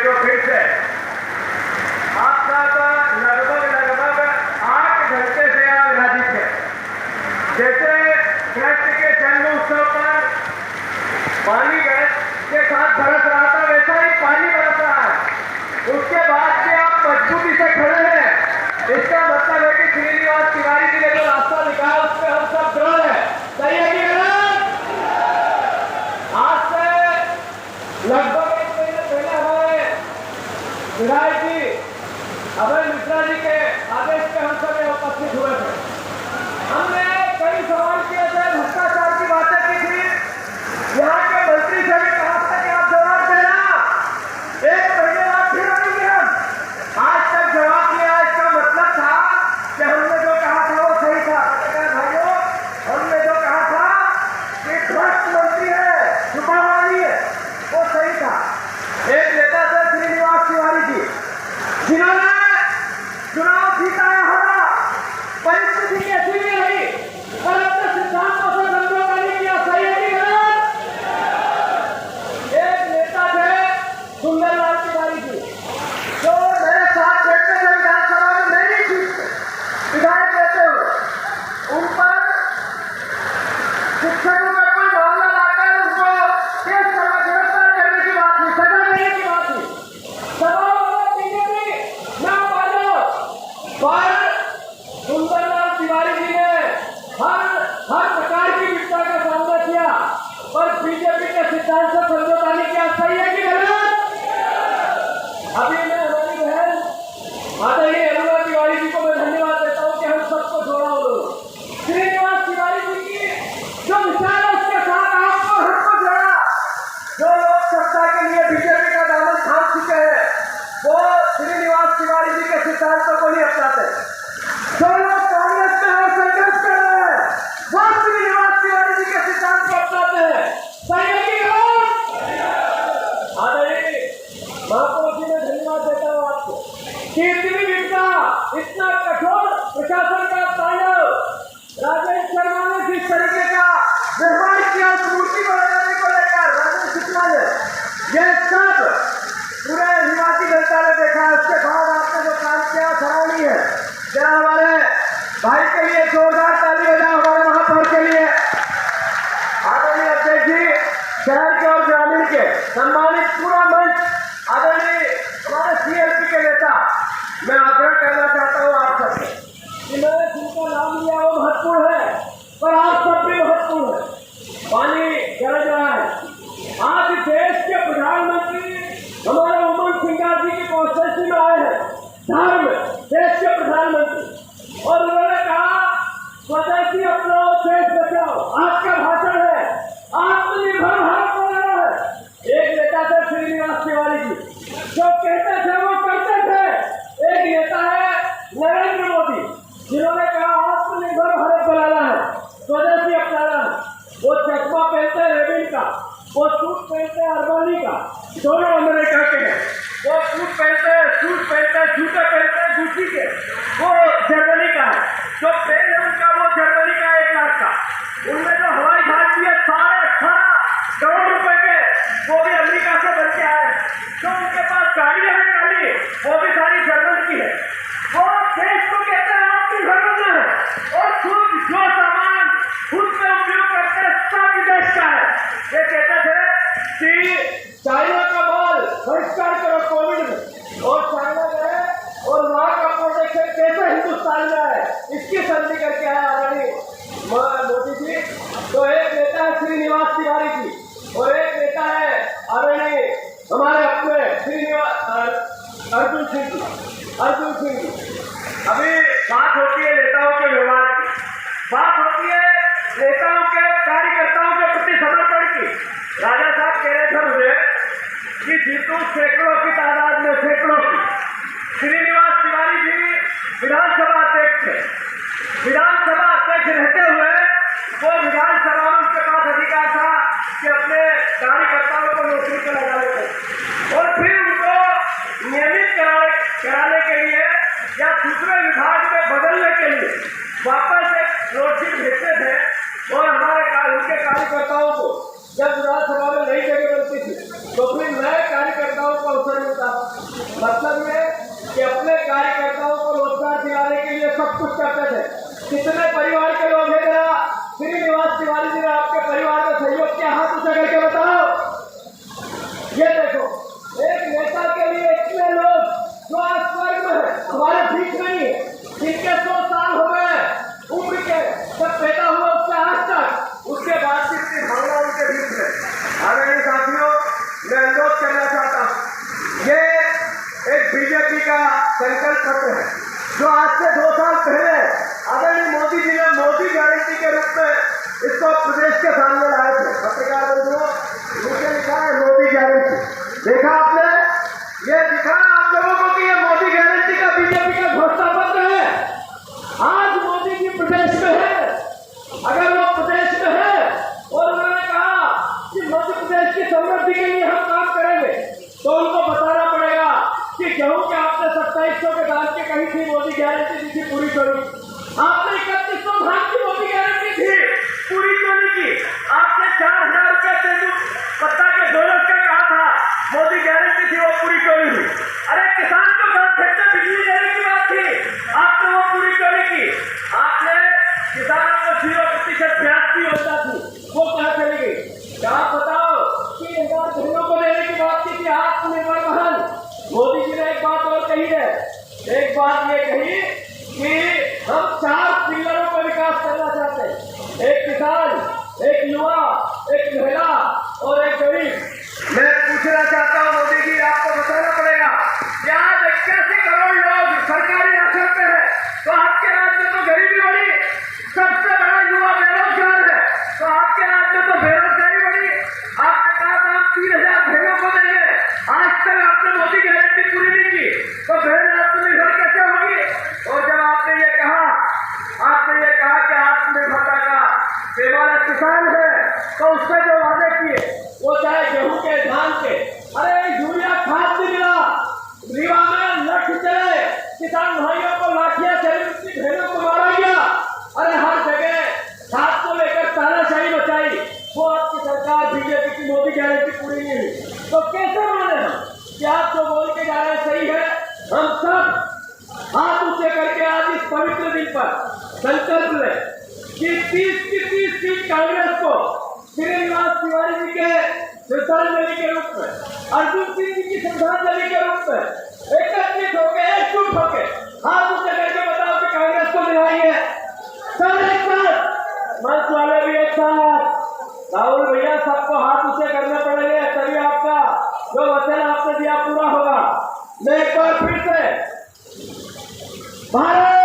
जो फिर से आप सब लगभग 8 घंटे से यहाँ विराजित है। जैसे कृष्ण के जन्म उत्सव पर पानी के साथ बरस रहा था, वैसा ही पानी बरस रहा है। उसके बाद भी आप मजबूती से खड़े हैं, इसका मतलब है कि श्रीनिवास तिवारी जी ने जो रास्ता दिखाया उस पर हम सब दृढ़ है। सही है कि गलत? आज से लगभग 1 महीने पहले हमारे विधायक जी अभय मिश्रा जी के आदेश पे हम सब यहाँ उपस्थित हुए थे। हमने कई सवाल किए थे, भ्रष्टाचार की बातें की थी। यहाँ के मंत्री से भी कहा था कि आप जवाब देना, 1 महीने बाद फिर आएंगे हम। आज तक जवाब दिया, इसका मतलब था कि हमने जो कहा था वो सही था। भाइयों, हमने जो कहा था कि भ्रष्ट मंत्री है, छुपावानी है, वो सही था। एक नेता थे श्रीनिवास तिवारी जी, जिन्होंने चुनाव जीताया हरा, परिस्थिति कैसी भी रही और अपने सिद्धांतों से समझौता नहीं किया। सही है कि गलत? एक नेता थे सुंदरलाल तिवारी जी, जो मेरे साथ बैठते थे विधानसभा में मेरी सीट पे विधायक रहते हुए। उन पर शिक्षकों का कोई मामला लाकर उनको केस गिरफ्तार करने की बात थी, सजा देने की बात थी। सवाल पर सुंदरलाल तिवारी जी ने हर प्रकार की विपदा का सामना किया, पर बीजेपी के सिद्धांत से समझौता नहीं किया। सही है कि गलत? अभी मैं हमारी बहन आदरणीय अरुणा तिवारी जी को मैं धन्यवाद देता हूँ कि हम सबको जोड़ा उन्होंने। श्रीनिवास तिवारी जी की जो विचार है उसके साथ आपको हमको जोड़ा। जो लोग सत्ता के लिए बीजेपी का दामन थाम चुके हैं वो श्रीनिवास तिवारी जी के सिद्धांतों को नहीं अपनाते। जो लोग कांग्रेस में है, संघर्ष कर रहे हैं, वो श्रीनिवास तिवारी जी के सिद्धांत को अपनाते हैं। सही है कि गलत? आदरणीय महापौर जी, मैं धन्यवाद देता हूँ आपको कि इतनी विपदा, इतना कठोर प्रशासन का तांडव राजेश शर्मा ने जिस तरीके का व्यवहार किया उस मूर्ति को लगाने को लेकर, राजेश शुक्ला ने, यह सब पूरे हिमाचल जनता ने देखा। उसके बाद आपने जो काम किया सराहनीय है। जरा हमारे भाई के लिए जोरदार ताली बजाओ, हमारे महापौर के लिए। आदरणीय अध्यक्ष जी, शहर के और ग्रामीण के सम्मानित पूरा मंच, आदरणीय हमारे सीएलपी के नेता, मैं आग्रह करना चाहता हूँ आप सबसे कि मैंने जिनका नाम लिया वो महत्वपूर्ण है, पर आप सब भी महत्वपूर्ण है। पानी गरज रहा है। आज देश के प्रधानमंत्री हमारे उमंग सिंगार जी की कॉन्स्टिट्यूंसी में आए हैं, धार में, देश के प्रधानमंत्री, और उन्होंने कहा स्वदेशी अपनाओ देश बचाओ। आपका भाषण है, आत्मनिर्भर भारत बनाना है। एक नेता थे श्रीनिवास तिवारी जी, जो कहते थे वो करते थे। एक नेता है नरेंद्र मोदी, जिन्होंने कहा आत्मनिर्भर भारत बनाना है, स्वदेशी अपनाना है। वो चश्मा पहनते हैं रेबिन का, वो सूट पहनते हैं अरबानी का, दोनों अमेरिका के हैं। वो सूट पहनते हैं, जूते पहनते हैं गुची के, वो जर्मनी का है। जो प्लेन है उनका वो जर्मनी का 1 लाख का। उनमें जो हवाई जहाज भी है 18.5 करोड़ रुपए के, वो भी अमेरिका से बन के आए। जो उनके पास गाड़ियां हैं काली, वो भी सारी जर्मन की है। वो देश को कहते हैं आत्मनिर्भर बनना है, और खुद जो सामान खुद में उपयोग करते हैं सब विदेश का है। ये कहते थे कि चाइना का माल बहिष्कार करो कोविड में, और चाइना गए और वहां का प्रोडक्शन कैसे हिंदुस्तान में है, इसकी संधि करके आया आदरणीय मोदी जी। तो एक नेता है श्रीनिवास तिवारी जी, और एक नेता है आदरणीय हमारे अपने श्रीनिवास अर्जुन सिंह जी। अभी बात होती है नेताओं के व्यवहार की, बात होती है नेताओं के कार्यकर्ताओं के प्रति समर्पण की। राजा साहब कह रहे थे मुझे कि जीतू सैकड़ों की तादाद में, सैकड़ों की। श्रीनिवास तिवारी जी विधानसभा अध्यक्ष थे। विधानसभा अध्यक्ष रहते हुए वो विधानसभा में उसके पास अधिकार था कि अपने कार्यकर्ताओं को नौकरी पर लगाने को, और फिर उनको नियमित कराने के लिए या दूसरे विभाग में बदलने के लिए वापस एक नोटिस भेजते थे। और हमारे उनके कार्यकर्ताओं को जब विधानसभा में नई जगह बनती थी तो फिर नए कार्यकर्ताओं को अवसर मिलता। मतलब ये कि अपने कार्यकर्ताओं को रोजगार दिलाने के लिए सब कुछ करते थे। कितने परिवार के लोग हैं जरा श्रीनिवास तिवारी जी ने आपके परिवार का सहयोग क्या हाथ उठा करके बताओ। ये देखो एक नेता के लिए इतने लोग जो आज स्वर्ग में है, हमारे बीच नहीं है, जिनके 100 साल हो गए उम्र के, जब पैदा हुआ उससे आज तक, उसके बाद भी इतनी भावना उनके बीच में। आदरणीय साथियों, मैं अनुरोध करना चाहता हूँ, ये एक बीजेपी का संकल्प पत्र है जो आज से 2 साल पहले आदरणीय मोदी जी ने मोदी गारंटी के रूप में इसको प्रदेश के सामने लाए थे। पत्रकार बंधुओं, नीचे लिखा है मोदी गारंटी, देखा आपने? ये दिखा आप लोगों को कि ये मोदी गारंटी का बीजेपी का घोषणा पत्र है। आज मोदी जी प्रदेश में है, अगर वो प्रदेश में है और उन्होंने कहा कि मध्य प्रदेश की समृद्धि के लिए हम काम करेंगे, तो उनको बताना पड़ेगा कि गेहूं के आपने 2700 के दाम के कही थी मोदी गारंटी दी थी, पूरी क्यों नहीं? आपने 3100 धान की मोदी गारंटी थी, पूरी क्यों नहीं की? आपने 4000 रुपये पत्ता के बोनस का कहा था, मोदी गारंटी थी, वो पूरी क्यों नहीं हुई? अरे किसान को घर खेत में बिजली देने की बात थी, आपने वो पूरी क्यों नहीं की? आपने किसानों को 0% ब्याज की योजना थी, वो कहाँ चली गई? क्या बताओ, 3000 घरों को देने की बात की थी, आत्मनिर्भर बहन। मोदी जी ने एक बात और कही है, एक बात ये कही कि हम 4 पिलरों पर विकास करना चाहते हैं, एक किसान, एक युवा, एक महिला और एक गरीब। मैं पूछना चाहता हूँ मोदी जी, आपको बताना पड़ेगा कि आज 81 करोड़ लोग सरकारी राशन पे है, तो आपके राज्य में तो गरीबी बढ़ी, सबसे बड़ा युवा बेरोजगार है, तो आपके राज्य में तो बेरोजगारी बढ़ी। आपने कहा था हम 3000 बहनों को देंगे, आज तक आपने मोदी गारंटी पूरी नहीं की, तो बहन आत्मनिर्भर कैसे होगी? और जब आपने ये कहा कि आत्मनिर्भरता का पैमाना किसान है, तो उससे जो वादे किए वो चाहे गेहूं के, धान के, अरे यूरिया खाद नहीं मिला, रीवा में लठ चले, किसान भाइयों को लाठियां चली, उसकी बहनों को मारा गया। अरे हर जगह खाद को लेकर तानाशाही बचाई, वो आपकी सरकार बीजेपी की मोदी गारंटी पूरी नहीं हुई, तो कैसे माने हम कि आप जो बोल के जा रहे हैं सही है? हम सब हाथ ऊंचे करके आज इस पवित्र दिन पर संकल्प लें कि 30 की 30 सीट कांग्रेस को श्रीनिवास तिवारी जी के श्रद्धांजलि के रूप में, अर्जुन सिंह जी की श्रद्धांजलि के रूप में एकत्रित होकर, एकजुट होकर हाथ ऊंचे करके बताओ कि कांग्रेस को दिलाइए। सब एक साथ, मंच वाले भी एक साथ, राहुल भैया सबको हाथ ऊंचे करने पड़ेंगे, तभी आपका जो वचन आपने दिया पूरा होगा। मैं एक बार फिर से भारत